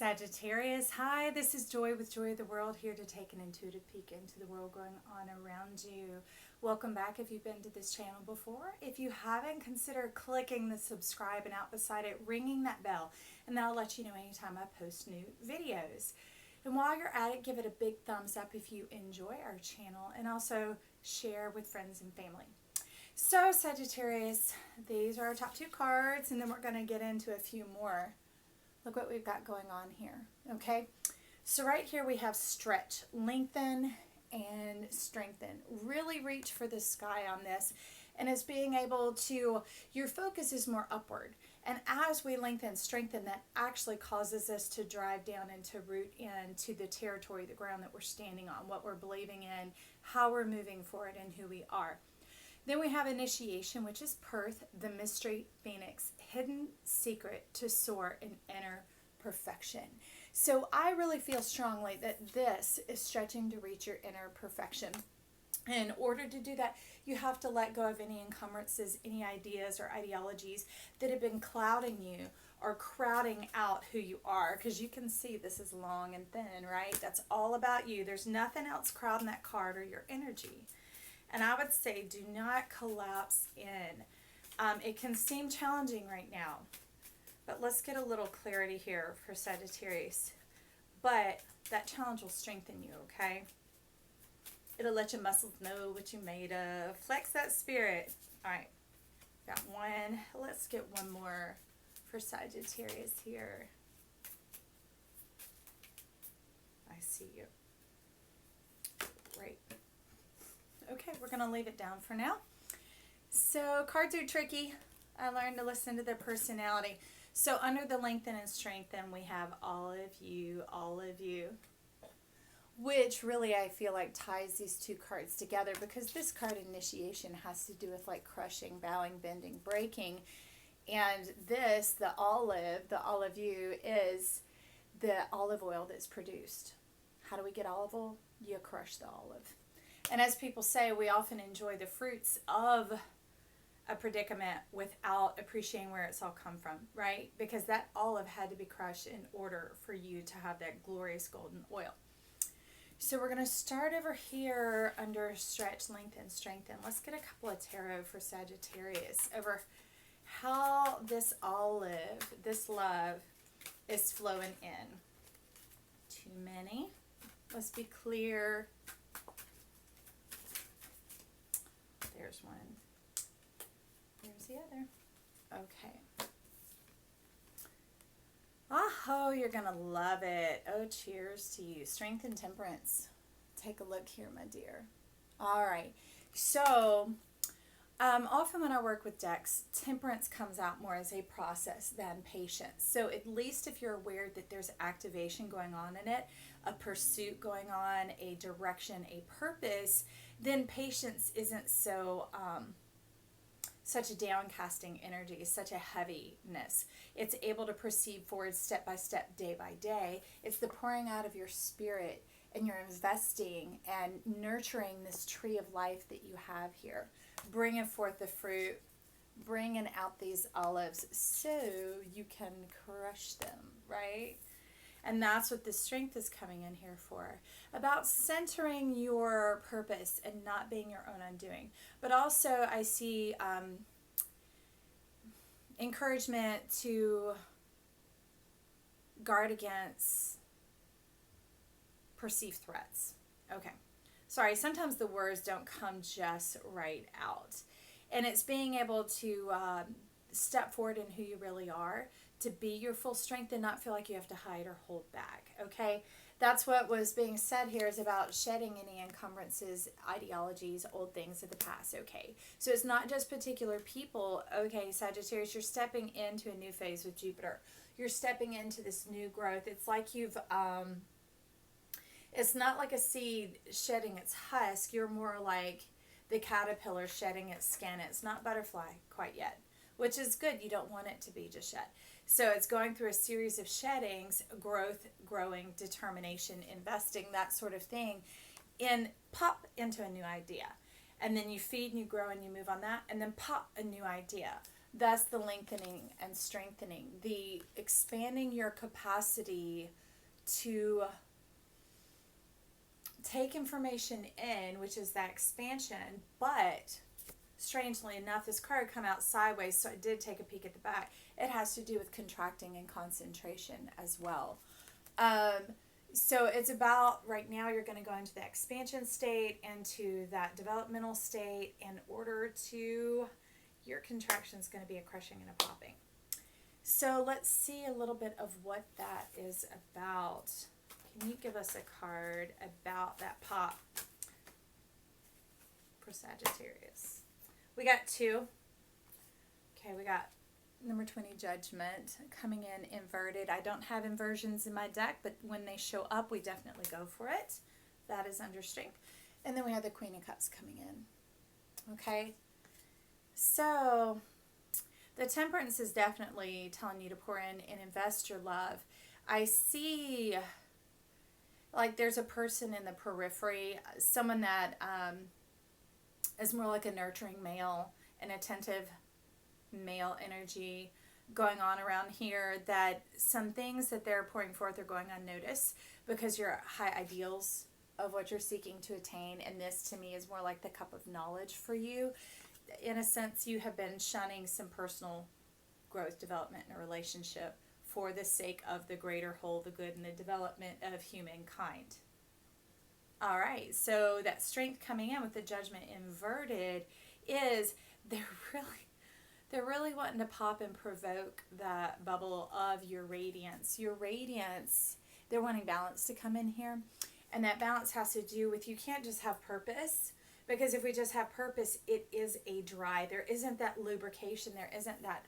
Sagittarius, hi, this is Joy with Joy of the World, here to take an intuitive peek into the world going on around you. Welcome back if you've been to this channel before. If you haven't, consider clicking the subscribe and out beside it, ringing that bell, and that'll let you know anytime I post new videos. And while you're at it, give it a big thumbs up if you enjoy our channel, and also share with friends and family. So Sagittarius, these are our top two cards, and then we're going to get into a few more. Look what we've got going on here, okay? So right here we have stretch, lengthen, and strengthen. Really reach for the sky on this. And it's being able to, your focus is more upward. And as we lengthen, strengthen, that actually causes us to drive down and to root into the territory, the ground that we're standing on, what we're believing in, how we're moving forward, and who we are. Then we have initiation, which is Perth, the mystery, Phoenix, hidden secret to soar in inner perfection. So I really feel strongly that this is stretching to reach your inner perfection. In order to do that, you have to let go of any encumbrances, any ideas or ideologies that have been clouding you or crowding out who you are. Because you can see this is long and thin, right? That's all about you. There's nothing else crowding that card or your energy. And I would say do not collapse in. It can seem challenging right now, but let's get a little clarity here for Sagittarius. But that challenge will strengthen you, okay? It'll let your muscles know what you're made of. Flex that spirit. All right, got one. Let's get one more for Sagittarius here. I see you. Great. Okay, we're going to leave it down for now. So cards are tricky. I learned to listen to their personality. So under the lengthen and strengthen, we have all of you, which really I feel like ties these two cards together, because this card, initiation, has to do with like crushing, bowing, bending, breaking. And this, the olive you, is the olive oil that's produced. How do we get olive oil? You crush the olive. And as people say, we often enjoy the fruits of a predicament without appreciating where it's all come from, right? Because that olive had to be crushed in order for you to have that glorious golden oil. So we're going to start over here under stretch, lengthen, strengthen. Let's get a couple of tarot for Sagittarius over how this olive, this love, is flowing in. Too many. Let's be clear. There's one. There's the other. Okay. Oh, you're going to love it. Oh, cheers to you. Strength and temperance. Take a look here, my dear. All right. So, often when I work with decks, temperance comes out more as a process than patience. So at least if you're aware that there's activation going on in it, a pursuit going on, a direction, a purpose, then patience isn't so such a downcasting energy, such a heaviness. It's able to proceed forward step by step, day by day. It's the pouring out of your spirit, and you're investing and nurturing this tree of life that you have here, bringing forth the fruit, bringing out these olives so you can crush them, right? And that's what the strength is coming in here for. About centering your purpose and not being your own undoing. But also I see encouragement to guard against perceived threats. Okay. Sorry, sometimes the words don't come just right out. And it's being able to step forward in who you really are, to be your full strength and not feel like you have to hide or hold back, okay? That's what was being said here, is about shedding any encumbrances, ideologies, old things of the past, okay? So it's not just particular people, okay, Sagittarius, you're stepping into a new phase with Jupiter. You're stepping into this new growth. It's like you've, it's not like a seed shedding its husk. You're more like the caterpillar shedding its skin. It's not butterfly quite yet, which is good. You don't want it to be just yet. So it's going through a series of sheddings, growth, growing, determination, investing, that sort of thing, and pop into a new idea. And then you feed and you grow and you move on that, and then pop a new idea. Thus the lengthening and strengthening, the expanding your capacity to take information in, which is that expansion. But strangely enough, this card come out sideways, so I did take a peek at the back. It has to do with contracting and concentration as well. So it's about, right now you're going to go into the expansion state, into that developmental state, in order to, your contraction is going to be a crushing and a popping. So let's see a little bit of what that is about. Can you give us a card about that pop for Sagittarius? We got 2. Okay, we got number 20, Judgment, coming in inverted. I don't have inversions in my deck, but when they show up, we definitely go for it. That is under strength. And then we have the Queen of Cups coming in. Okay, so the Temperance is definitely telling you to pour in and invest your love. I see, like, there's a person in the periphery, someone that is more like a nurturing male, an attentive male energy going on around here, that some things that they're pouring forth are going unnoticed because your high ideals of what you're seeking to attain. And this to me is more like the cup of knowledge for you. In a sense, you have been shunning some personal growth, development in a relationship for the sake of the greater whole, the good, and the development of humankind. All right, so that strength coming in with the Judgment inverted is they're really wanting to pop and provoke that bubble of your radiance. Your radiance, they're wanting balance to come in here. And that balance has to do with, you can't just have purpose, because if we just have purpose, it is a dry. There isn't that lubrication. There isn't that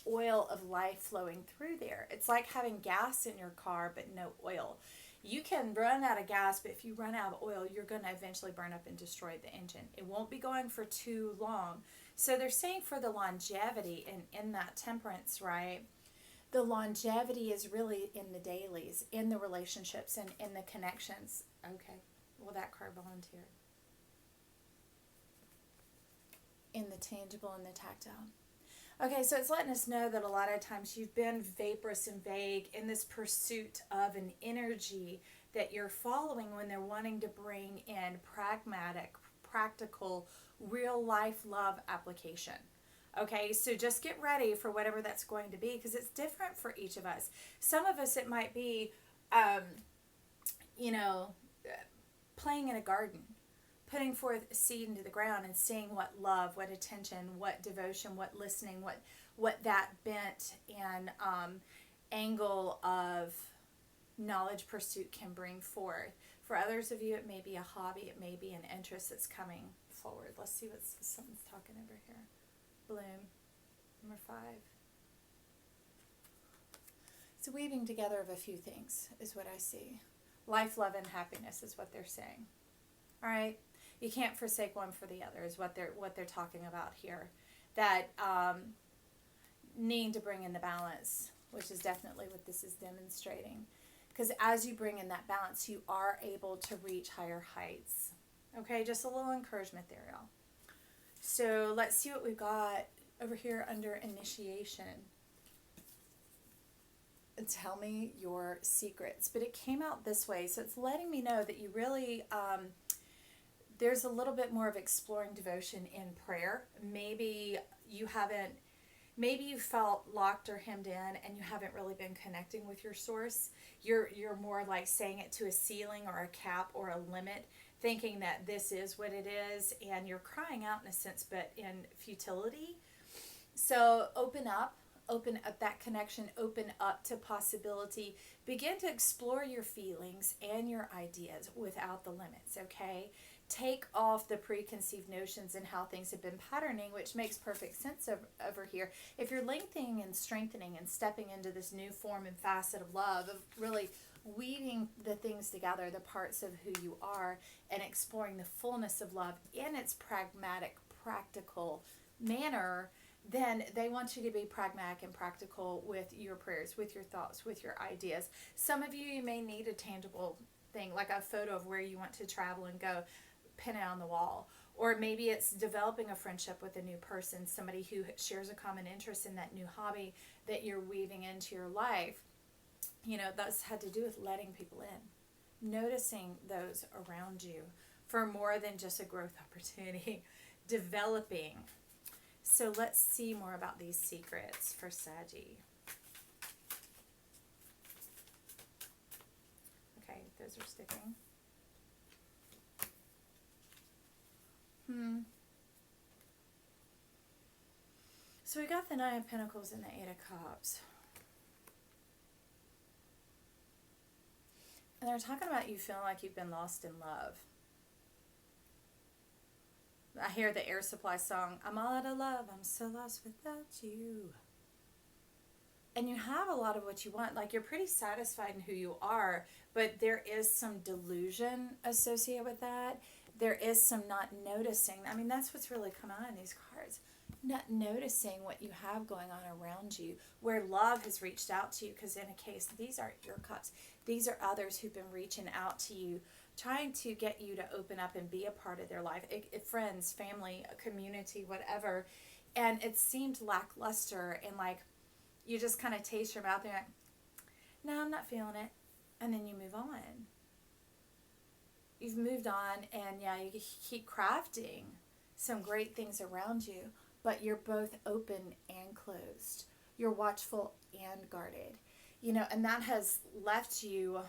oil of life flowing through there. It's like having gas in your car, but no oil. You can run out of gas, but if you run out of oil, you're going to eventually burn up and destroy the engine. It won't be going for too long. So they're saying for the longevity in that Temperance, right? The longevity is really in the dailies, in the relationships, and in the connections. Okay, well, that card volunteered. In the tangible and the tactile. Okay, so it's letting us know that a lot of times you've been vaporous and vague in this pursuit of an energy that you're following when they're wanting to bring in pragmatic, practical, real life love application. Okay, so just get ready for whatever that's going to be, because it's different for each of us. Some of us, it might be, playing in a garden, putting forth a seed into the ground and seeing what love, what attention, what devotion, what listening, what that bent and angle of knowledge pursuit can bring forth. For others of you, it may be a hobby, it may be an interest that's coming forward. Let's see what something's talking over here. Bloom, number 5. It's a weaving together of a few things is what I see. Life, love, and happiness is what they're saying. All right, you can't forsake one for the other is what they're talking about here. That needing to bring in the balance, which is definitely what this is demonstrating. Because as you bring in that balance, you are able to reach higher heights. Okay, just a little encouragement there, y'all. So let's see what we've got over here under initiation. Tell me your secrets. But it came out this way, so it's letting me know that you really, there's a little bit more of exploring devotion in prayer. Maybe you felt locked or hemmed in and you haven't really been connecting with your source. You're more like saying it to a ceiling or a cap or a limit, thinking that this is what it is, and you're crying out in a sense, but in futility. So open up that connection, open up to possibility, begin to explore your feelings and your ideas without the limits, okay? Take off the preconceived notions and how things have been patterning, which makes perfect sense over here. If you're lengthening and strengthening and stepping into this new form and facet of love, of really weaving the things together, the parts of who you are, and exploring the fullness of love in its pragmatic, practical manner, then they want you to be pragmatic and practical with your prayers, with your thoughts, with your ideas. Some of you may need a tangible thing, like a photo of where you want to travel and go, pin it on the wall. Or maybe it's developing a friendship with a new person, somebody who shares a common interest in that new hobby that you're weaving into your life. You know, that's had to do with letting people in, noticing those around you for more than just a growth opportunity, developing. So let's see more about these secrets for Saggy. Okay, those are sticking. So we got the Nine of Pentacles and the Eight of Cups. And they're talking about you feeling like you've been lost in love. I hear the Air Supply song, I'm all out of love, I'm so lost without you. And you have a lot of what you want. Like, you're pretty satisfied in who you are, but there is some delusion associated with that. There is some not noticing. I mean, that's what's really come out in these cards. Not noticing what you have going on around you, where love has reached out to you. Because in a case, these aren't your cups. These are others who've been reaching out to you, trying to get you to open up and be a part of their life. Friends, family, a community, whatever. And it seemed lackluster, and like you just kind of taste your mouth and you're like, no, I'm not feeling it. And then you move on. You've moved on, and yeah, you keep crafting some great things around you, but you're both open and closed. You're watchful and guarded. You know, and that has left you,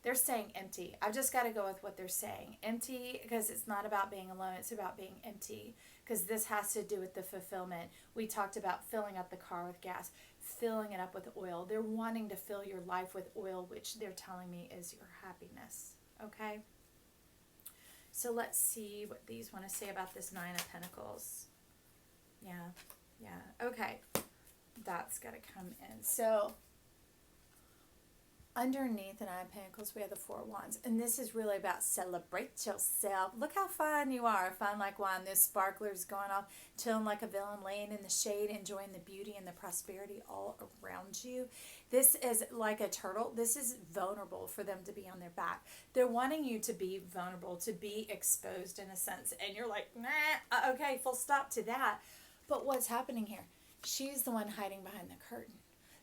they're saying empty. I've just got to go with what they're saying. Empty, because it's not about being alone, it's about being empty. Because this has to do with the fulfillment. We talked about filling up the car with gas, filling it up with oil. They're wanting to fill your life with oil, which they're telling me is your happiness. Okay? So let's see what these want to say about this Nine of Pentacles. Yeah. Okay. That's got to come in. So underneath the Nine of Pentacles, we have the Four of Wands. And this is really about celebrate yourself. Look how fun you are. Fun like wine. This sparkler's going off, chilling like a villain, laying in the shade, enjoying the beauty and the prosperity all around you. This is like a turtle. This is vulnerable for them to be on their back. They're wanting you to be vulnerable, to be exposed in a sense. And you're like, nah, okay, full stop to that. But what's happening here? She's the one hiding behind the curtain.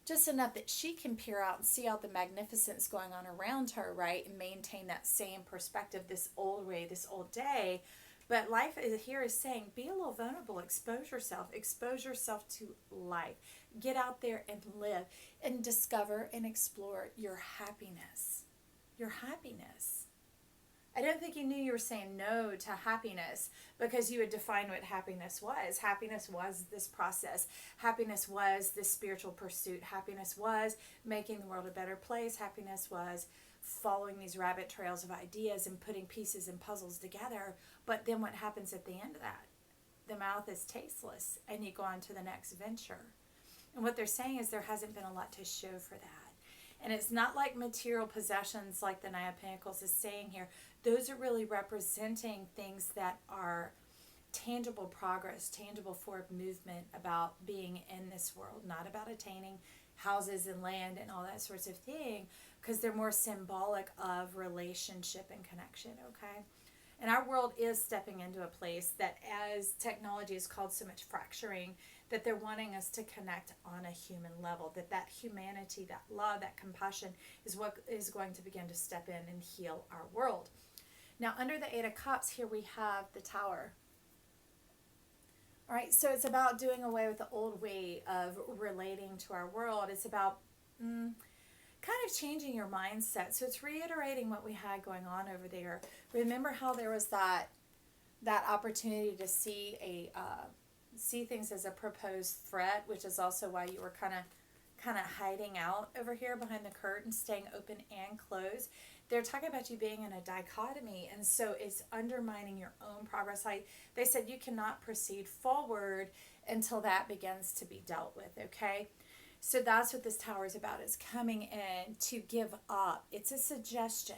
Just enough that she can peer out and see all the magnificence going on around her, right? And maintain that same perspective, this old way, this old day. But life here is saying, be a little vulnerable, expose yourself to life. Get out there and live and discover and explore your happiness. Your happiness. I don't think you knew you were saying no to happiness because you had defined what happiness was. Happiness was this process. Happiness was this spiritual pursuit. Happiness was making the world a better place. Happiness was following these rabbit trails of ideas and putting pieces and puzzles together. But then what happens at the end of that? The mouth is tasteless and you go on to the next venture. And what they're saying is there hasn't been a lot to show for that. And it's not like material possessions like the Nine of Pentacles is saying here. Those are really representing things that are tangible progress, tangible forward movement about being in this world, not about attaining houses and land and all that sorts of thing, because they're more symbolic of relationship and connection, okay? And our world is stepping into a place that, as technology has caused so much fracturing, that they're wanting us to connect on a human level, that humanity, that love, that compassion is what is going to begin to step in and heal our world. Now, under the Eight of Cups, here we have the Tower. All right, so it's about doing away with the old way of relating to our world. It's about kind of changing your mindset. So it's reiterating what we had going on over there. Remember how there was that opportunity to see see things as a proposed threat, which is also why you were kind of hiding out over here behind the curtain, staying open and closed. They're talking about you being in a dichotomy, and so it's undermining your own progress. Like they said, you cannot proceed forward until that begins to be dealt with, okay? So that's what this Tower is about. It's coming in to give up. It's a suggestion.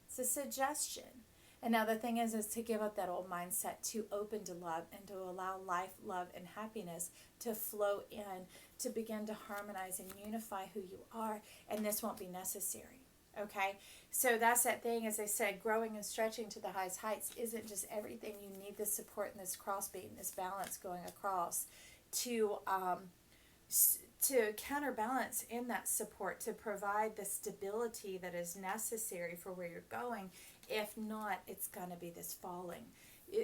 It's a suggestion. And now the thing is to give up that old mindset, to open to love and to allow life, love, and happiness to flow in, to begin to harmonize and unify who you are. And this won't be necessary. Okay, so that's that thing, as I said, growing and stretching to the highest heights isn't just everything. You need this support and this cross beam, this balance going across to to counterbalance in that support, to provide the stability that is necessary for where you're going. If not, it's going to be this falling.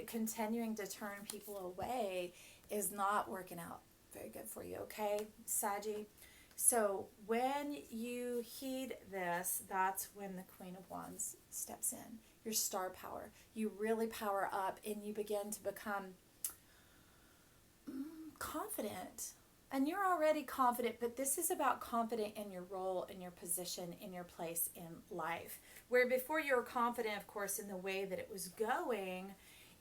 Continuing to turn people away is not working out very good for you, okay, Saggy? So when you heed this, that's when the Queen of Wands steps in. Your star power. You really power up and you begin to become confident. And you're already confident, but this is about confident in your role, in your position, in your place in life. Where before you were confident, of course, in the way that it was going,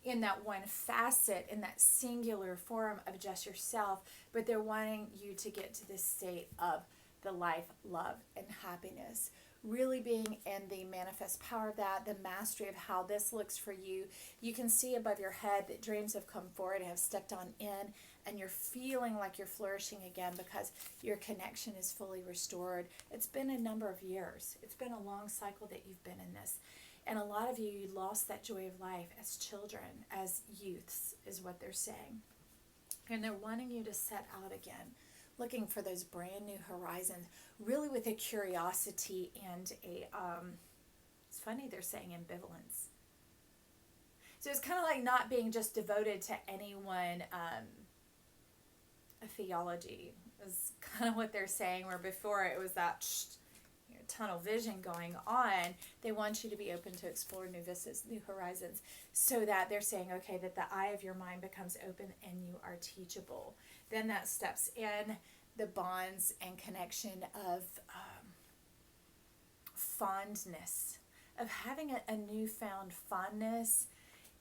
in that one facet, in that singular form of just yourself, but they're wanting you to get to this state of the life, love, and happiness. Really being in the manifest power of that, the mastery of how this looks for you. You can see above your head that dreams have come forward, have stepped on in, and you're feeling like you're flourishing again because your connection is fully restored. It's been a number of years. It's been a long cycle that you've been in this. And a lot of you lost that joy of life as children, as youths, is what they're saying. And they're wanting you to set out again, looking for those brand new horizons, really with a curiosity and a, it's funny they're saying ambivalence. So it's kind of like not being just devoted to any one a theology is kind of what they're saying, where before it was that tunnel vision going on. They want you to be open to explore new vistas, new horizons, so that they're saying, okay, that the eye of your mind becomes open and you are teachable. Then that steps in the bonds and connection of fondness, of having a newfound fondness,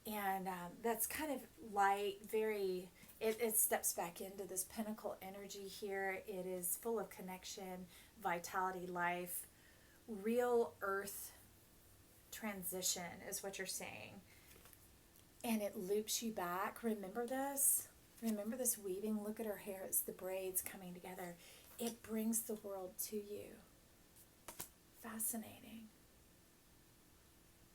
and that's kind of light, very, it steps back into this pinnacle energy here. It is full of connection, vitality, life, real earth transition is what you're saying. And it loops you back. Remember this? Remember this weaving? Look at her hair. It's the braids coming together. It brings the world to you. Fascinating.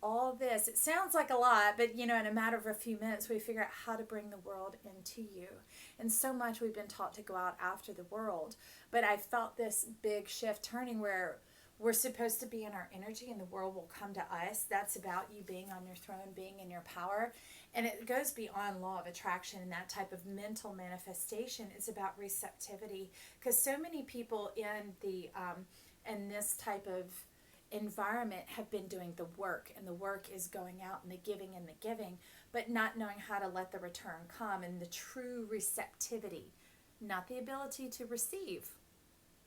All this, it sounds like a lot, but in a matter of a few minutes, we figure out how to bring the world into you. And so much we've been taught to go out after the world. But I felt this big shift turning where we're supposed to be in our energy and the world will come to us. That's about you being on your throne, being in your power. And it goes beyond law of attraction and that type of mental manifestation. It's about receptivity. Because so many people in the in this type of environment have been doing the work, and the work is going out and the giving, but not knowing how to let the return come, and the true receptivity, not the ability to receive,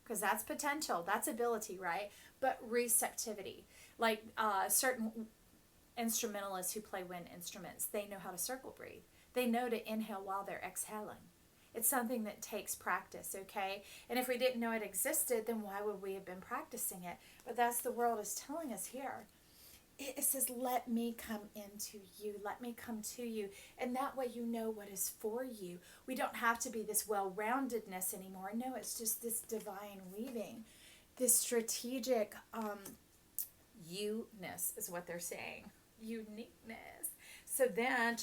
because that's potential, that's ability, right? But receptivity, like certain instrumentalists who play wind instruments, they know how to circle breathe. They know to inhale while they're exhaling. It's something that takes practice, okay? And if we didn't know it existed, then why would we have been practicing it? But that's the world is telling us here. It says, let me come into you. Let me come to you. And that way you know what is for you. We don't have to be this well-roundedness anymore. No, it's just this divine weaving. This strategic you-ness is what they're saying. Uniqueness. So then,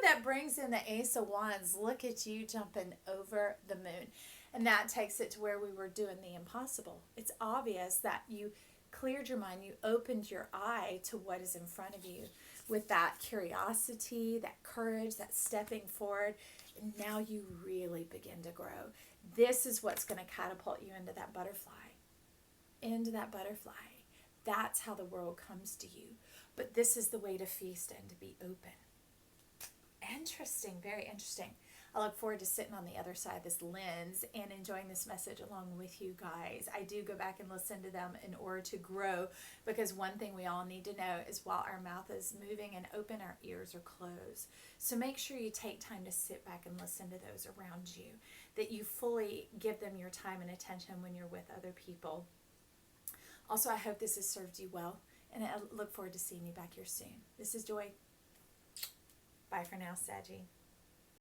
that brings in the Ace of Wands. Look at you jumping over the moon. And that takes it to where we were doing the impossible. It's obvious that you cleared your mind. You opened your eye to what is in front of you with that curiosity, that courage, that stepping forward. And now you really begin to grow. This is what's going to catapult you into that butterfly. Into that butterfly. That's how the world comes to you. But this is the way to feast and to be open. Interesting, very interesting. I look forward to sitting on the other side of this lens and enjoying this message along with you guys. I do go back and listen to them in order to grow, because one thing we all need to know is while our mouth is moving and open, our ears are closed. So make sure you take time to sit back and listen to those around you, that you fully give them your time and attention when you're with other people. Also, I hope this has served you well. And I look forward to seeing you back here soon. This is Joy. Bye for now, Saggy.